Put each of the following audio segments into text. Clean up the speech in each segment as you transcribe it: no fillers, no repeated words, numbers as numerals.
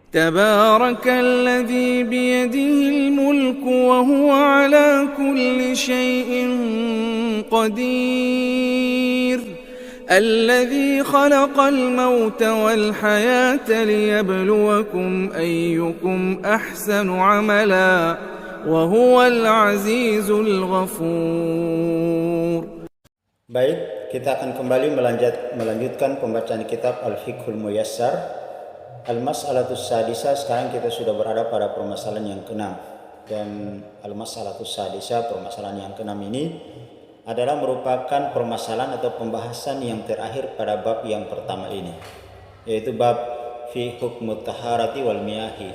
تبارك الذي بيده الملك وهو على كل شيء قدير الذي خلق الموت والحياة ليبلوكم أيكم أحسن عملا وهو العزيز الغفور. Baik, kita akan kembali melanjutkan pembacaan kitab Al-Fiqhul Muyassar. Al-Mas'alatus Sadisah, sekarang kita sudah berada pada permasalahan yang ke-6. Dan Al-Mas'alatus Sadisah, permasalahan yang ke-6 ini adalah merupakan permasalahan atau pembahasan yang terakhir pada bab yang pertama ini, yaitu bab fi hukmut taharati wal miyahi,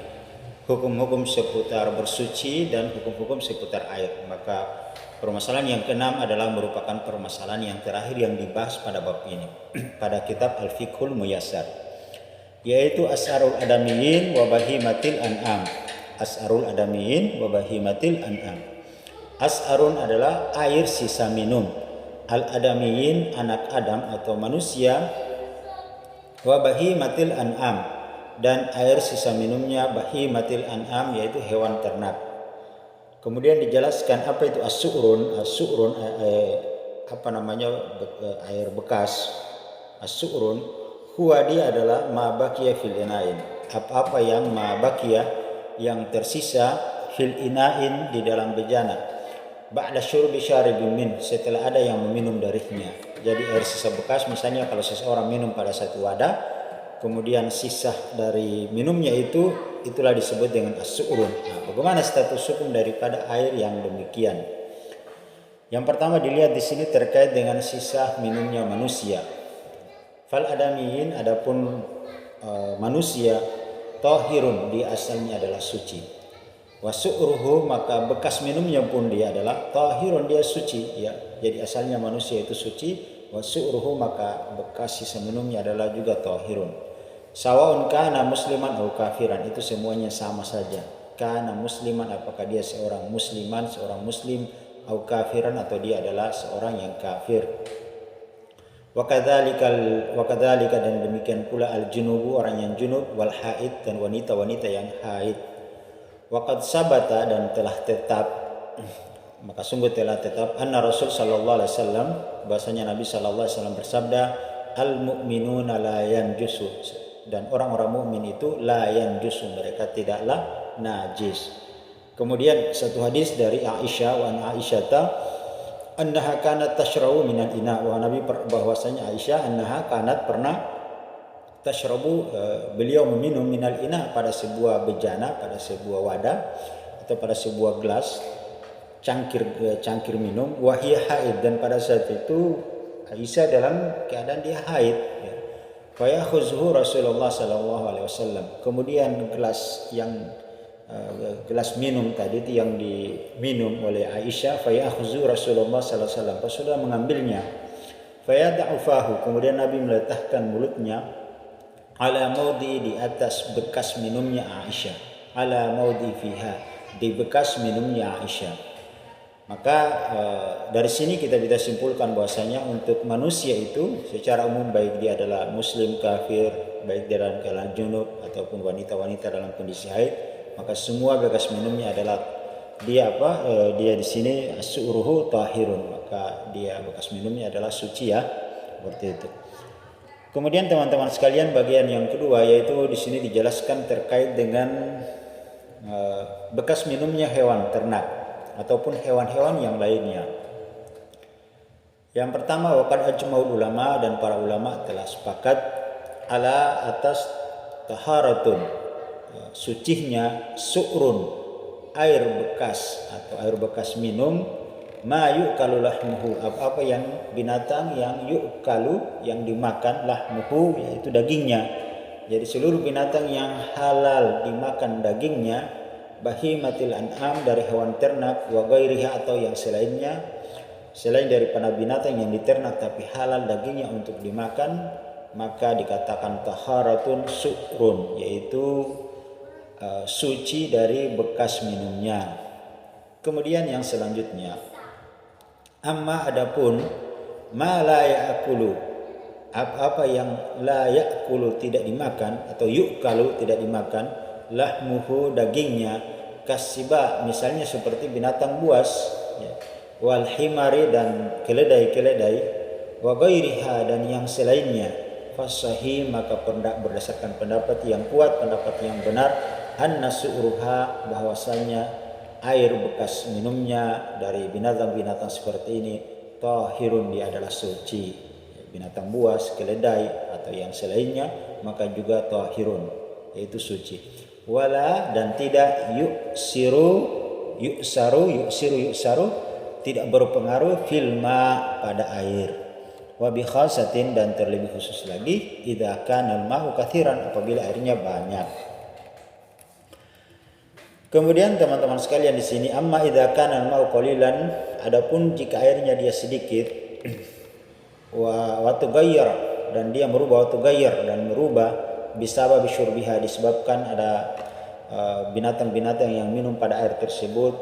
hukum-hukum seputar bersuci dan hukum-hukum seputar air. Maka permasalahan yang ke-6 adalah merupakan permasalahan yang terakhir yang dibahas pada bab ini pada kitab Al-Fiqhul Muyassar, yaitu as'arul adamiyin wa bahimatil an'am. As'arul adamiyin wa bahimatil an'am. As'arun adalah air sisa minum. Al-adamiyin anak Adam atau manusia. Wa bahimatil an'am, dan air sisa minumnya bahimatil an'am, yaitu hewan ternak. Kemudian dijelaskan apa itu as-su'run. As-su'run air bekas. As-su'run huwa, dia adalah ma baqiya fil ina'in, apa-apa yang ma baqiya, yang tersisa, fil ina'in, di dalam bejana, ba'da syurbi syaribin min, setelah ada yang meminum darinya. Jadi air sisa bekas, misalnya kalau seseorang minum pada satu wadah, kemudian sisa dari minumnya itulah disebut dengan as-su'run. Nah, bagaimana status hukum daripada air yang demikian? Yang pertama dilihat di sini terkait dengan sisa minumnya manusia. Fal adamiyin, adapun manusia, tahirun, dia asalnya adalah suci. Wasu'ruhu, maka bekas minumnya pun dia adalah tahirun, dia suci, ya. Jadi asalnya manusia itu suci. Wasu'ruhu, maka bekas sisa minumnya adalah juga tahirun. Sawaun kana musliman atau kafiran, itu semuanya sama saja. Kana musliman, apakah dia seorang musliman, seorang muslim, atau kafiran, atau dia adalah seorang yang kafir. Wakadzalika, dan demikian pula al-junubu, orang yang junub, wal haid, dan wanita-wanita yang haid. Waqad sabata, dan telah tetap, maka sungguh telah tetap, anna Rasul sallallahu alaihi wasallam, bahasanya Nabi sallallahu alaihi wasallam bersabda, al-mu'minuna la yanjusu, dan orang-orang mukmin itu la yanjusu, mereka tidaklah najis. Kemudian satu hadis dari Aisyah, wa an Aisyata annaha kanat tashrabu minal ina, wa Nabi bahwasanya Aisyah annaha kanat pernah tashrabu, beliau meminum minal ina, pada sebuah bejana, pada sebuah wadah atau pada sebuah gelas, cangkir minum, wa hiya haid, dan pada saat itu Aisyah dalam keadaan dia haid, ya. Fa yakhuzhu Rasulullah sallallahu alaihi wasallam, kemudian gelas minum tadi itu yang diminum oleh Aisyah, fa ya'khuzu Rasulullah sallallahu alaihi wasallam, Rasulullah mengambilnya, fa yad'u fahu, kemudian Nabi meletakkan mulutnya, ala maudi, di atas bekas minumnya Aisyah, ala maudi fiha, di bekas minumnya Aisyah. Maka dari sini kita bisa simpulkan bahwasanya untuk manusia itu secara umum, baik dia adalah muslim, kafir, baik dia dalam keadaan junub ataupun wanita-wanita dalam kondisi haid, maka semua bekas minumnya adalah dia di sini as-su'ruhu tahirun, maka dia bekas minumnya adalah suci, ya, seperti itu. Kemudian teman-teman sekalian, bagian yang kedua yaitu di sini dijelaskan terkait dengan bekas minumnya hewan ternak ataupun hewan-hewan yang lainnya. Yang pertama, waqad ajma'ul ulama, dan para ulama telah sepakat ala atas taharatun, sucinya su'run, air bekas atau air bekas minum, ma yu'kalu lahmuhu, apa yang binatang yang yu'kalu, yang dimakan, lahmuhu, yaitu dagingnya. Jadi seluruh binatang yang halal dimakan dagingnya, bahimatil an'am, dari hewan ternak, wa ghairiha, atau yang selainnya, selain daripada binatang yang diternak tapi halal dagingnya untuk dimakan, maka dikatakan taharatun su'run, yaitu suci dari bekas minumnya. Kemudian yang selanjutnya, amma adapun ma la ya'kulu, apa-apa yang la yakulu tidak dimakan atau yukalu tidak dimakan, lahmuhu dagingnya, kasiba misalnya seperti binatang buas, ya, wal himari dan keledai-keledai, wa ghairiha dan yang selainnya, fasahi maka berdasarkan pendapat yang kuat, pendapat yang benar, anna su'ruha bahwasanya air bekas minumnya dari binatang-binatang seperti ini tahirun dia adalah suci. Binatang buas, keledai atau yang selainnya maka juga tahirun yaitu suci. Wala dan tidak yuksaru tidak berpengaruh filma pada air. Wa bi khasatin dan terlebih khusus lagi idza kana al-ma'u katsiran apabila airnya banyak. Kemudian teman-teman sekalian di sini amma idza kana al-ma'u qalilan adapun jika airnya dia sedikit wa tughayyar dan dia merubah dan merubah bisabab syurbiha disebabkan ada binatang-binatang yang minum pada air tersebut,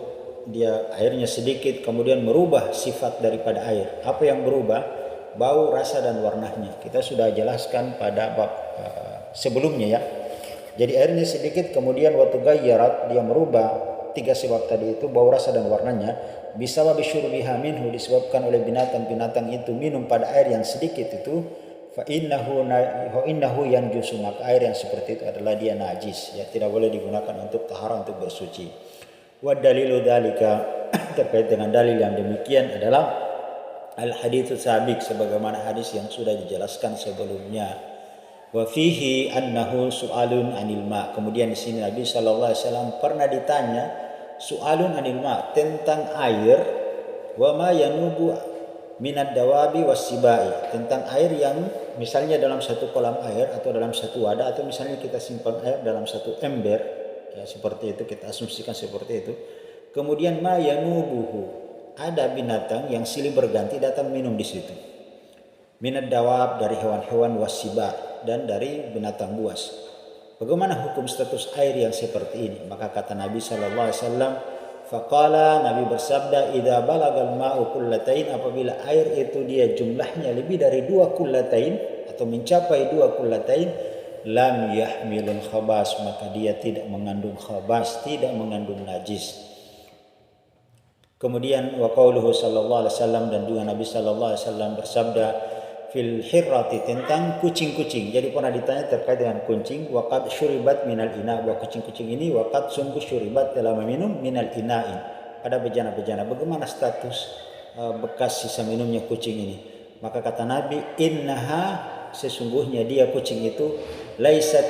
dia airnya sedikit kemudian merubah sifat daripada air. Apa yang berubah? Bau, rasa dan warnanya. Kita sudah jelaskan pada bab sebelumnya ya. Jadi airnya sedikit kemudian wa tughayyarat dia merubah tiga sebab tadi itu, bau, rasa dan warnanya, bisa bisyurbiha minhu disebabkan oleh binatang-binatang itu minum pada air yang sedikit itu, fa innahu yanjusu maka air yang seperti itu adalah dia najis ya, tidak boleh digunakan untuk taharah, untuk bersuci. Wa dalilu dzalika terkait dengan dalil yang demikian adalah al hadits sabiq sebagaimana hadis yang sudah dijelaskan sebelumnya. Wa fihi annahu su'alun anil ma. Kemudian di sini Nabi sallallahu alaihi wasallam pernah ditanya su'alun anil ma tentang air, wa ma yanubu minad dawabi wasibai, tentang air yang misalnya dalam satu kolam air atau dalam satu wadah atau misalnya kita simpan air dalam satu ember ya, seperti itu kita asumsikan seperti itu. Kemudian ma yanubuhu ada binatang yang silih berganti datang minum di situ. Minad dawab dari hewan-hewan wasiba dan dari binatang buas. Bagaimana hukum status air yang seperti ini? Maka kata Nabi sallallahu alaihi wasallam, faqala Nabi bersabda, idza balagal ma'u kullatain apabila air itu dia jumlahnya lebih dari 2 kullatain atau mencapai 2 kullatain, lam yahmilul khabas maka dia tidak mengandung khabas, tidak mengandung najis. Kemudian wa qauluhu sallallahu alaihi wasallam dan juga Nabi sallallahu alaihi wasallam bersabda fil hirrati tentang kucing-kucing. Jadi pernah ditanya terkait dengan kucing, waqad syuribat minal ina, bahwa kucing-kucing ini waqad sungguh syuribat telah meminum minal ina'in pada bejana-bejana. Bagaimana status bekas sisa minumnya kucing ini? Maka kata Nabi, innaha sesungguhnya dia kucing itu laisat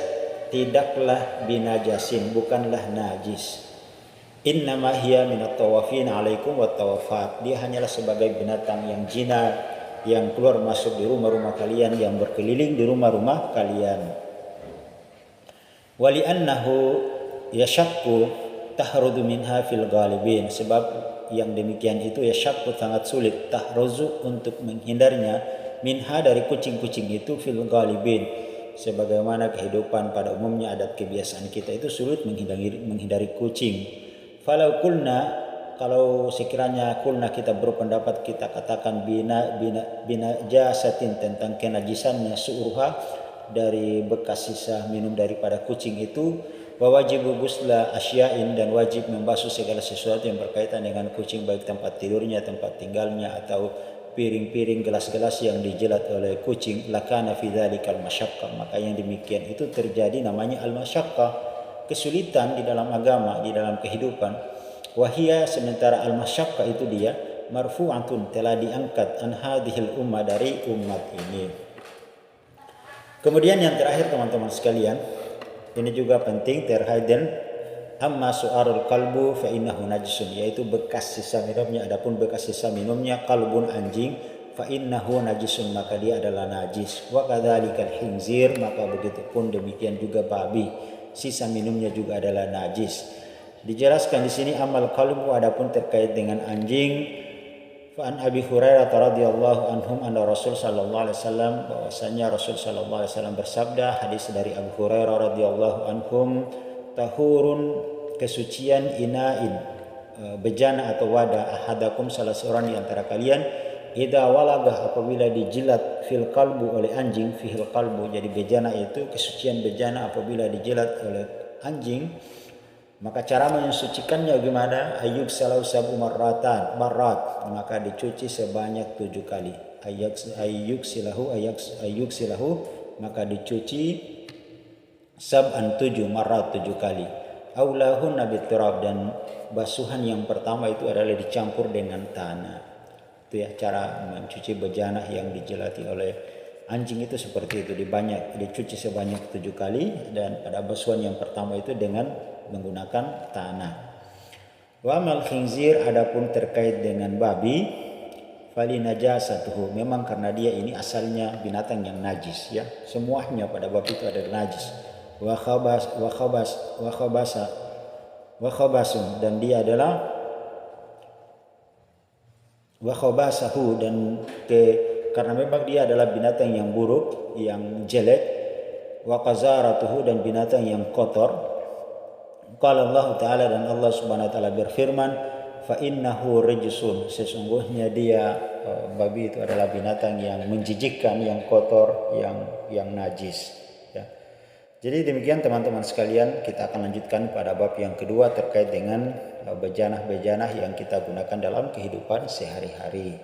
tidaklah binajasin, bukanlah najis. Innama hiya minat tawafin alaikum wat tawafat. Dia hanyalah sebagai binatang yang jinak yang keluar masuk di rumah-rumah kalian, yang berkeliling di rumah-rumah kalian. Wali annahu yashakku tahrudu minha fil ghalibin, sebab yang demikian itu yashakku sangat sulit, tahruzu untuk menghindarnya, minha dari kucing-kucing itu fil ghalibin, sebagaimana kehidupan pada umumnya adat kebiasaan kita itu sulit menghindari kucing. Falau kulna kalau sekiranya kulna kita berpendapat kita katakan bina jasatin tentang kenajisannya su'ruha dari bekas sisa minum daripada kucing itu, wa wajibu ghusla asyain dan wajib membasuh segala sesuatu yang berkaitan dengan kucing, baik tempat tidurnya, tempat tinggalnya atau piring-piring, gelas-gelas yang dijilat oleh kucing, lakana fi dzalikal masyaqqah maka yang demikian itu terjadi namanya al masyaqqah, kesulitan di dalam agama, di dalam kehidupan. Wahia sementara al-masyaqqah itu dia marfu'atun telah diangkat an hadhil ummah dari umat ini. Kemudian yang terakhir teman-teman sekalian, ini juga penting terkait dengan amma su'arul qalbu fa innahu najisun, yaitu bekas sisa minumnya. Adapun bekas sisa minumnya qalbun anjing fa innahu najisun maka dia adalah najis. Wa kadzalikal khinzir maka begitu pun demikian juga babi, sisa minumnya juga adalah najis. Dijelaskan di sini amal qalbu adapun terkait dengan anjing. Fa an Abi Hurairah radhiyallahu anhum anna Rasul sallallahu alaihi wasallam bahwasanya Rasul sallallahu alaihi wasallam bersabda, hadis dari Abu Hurairah radhiyallahu anhum, tahurun kesucian ina'in bejana atau wadah ahadakum salah seorang di antara kalian idza walagah apabila dijilat fil qalbu oleh anjing, fihil qalbu, jadi bejana itu kesucian bejana apabila dijilat oleh anjing, maka cara mensucikannya gimana? Ayyuk salau sabu marrat, maka dicuci sebanyak 7 kali. Ayyuk silahu maka dicuci sab'an 7 marrat 7 kali. Aulahun nabi turab, dan basuhan yang pertama itu adalah dicampur dengan tanah. Itu ya cara mencuci bejana yang dijelati oleh anjing itu seperti itu, dicuci sebanyak 7 kali, dan pada basuhan yang pertama itu dengan menggunakan tanah. Wa mal khinzir, adapun terkait dengan babi, fali najasatuhu, memang karena dia ini asalnya binatang yang najis ya, semuanya pada babi itu ada najis. Wa khabasun, dan dia adalah wa khabasahu, dan karena memang dia adalah binatang yang buruk, yang jelek. Wa qazaratuhu, dan binatang yang kotor. Qala Allah Ta'ala, dan Allah Subhanahu wa taala berfirman, fa innahu rijsun, sesungguhnya dia babi itu adalah binatang yang menjijikkan, yang kotor, yang najis ya. Jadi demikian teman-teman sekalian, kita akan lanjutkan pada bab yang kedua terkait dengan bejanah-bejanah yang kita gunakan dalam kehidupan sehari-hari.